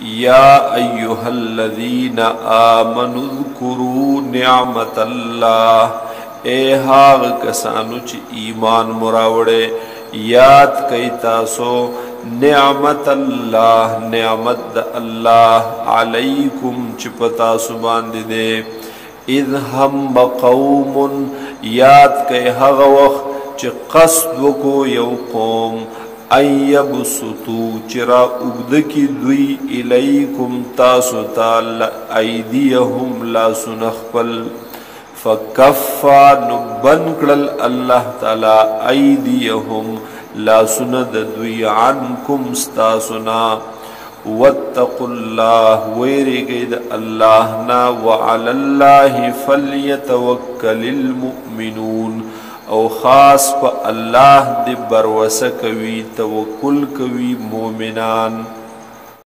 یا ایها الذین آمنوا اذکروا نعمت اللہ، اے ہاغ کسانو چی ایمان مراوڑے یاد کئی تاسو نعمت اللہ، نعمت دا اللہ علیکم چپتاسو باندے دے، اذ ہم قوم یاد کئی ہاغ وقت چی قصد کو یو قوم ایبسطو چرا اگدکی دوی الیکم تاسو تال ایدیهم لا سنخپل فکفا نبنکڑل اللہ تعالی ایدیهم لا سند دوی عنکم ستاسنا واتقوا اللہ ویرگید اللہ نا وعلی اللہ فلیتوکل المؤمنون او خاص پا اللہ دی بروسہ کوي توکل کوي مومنان.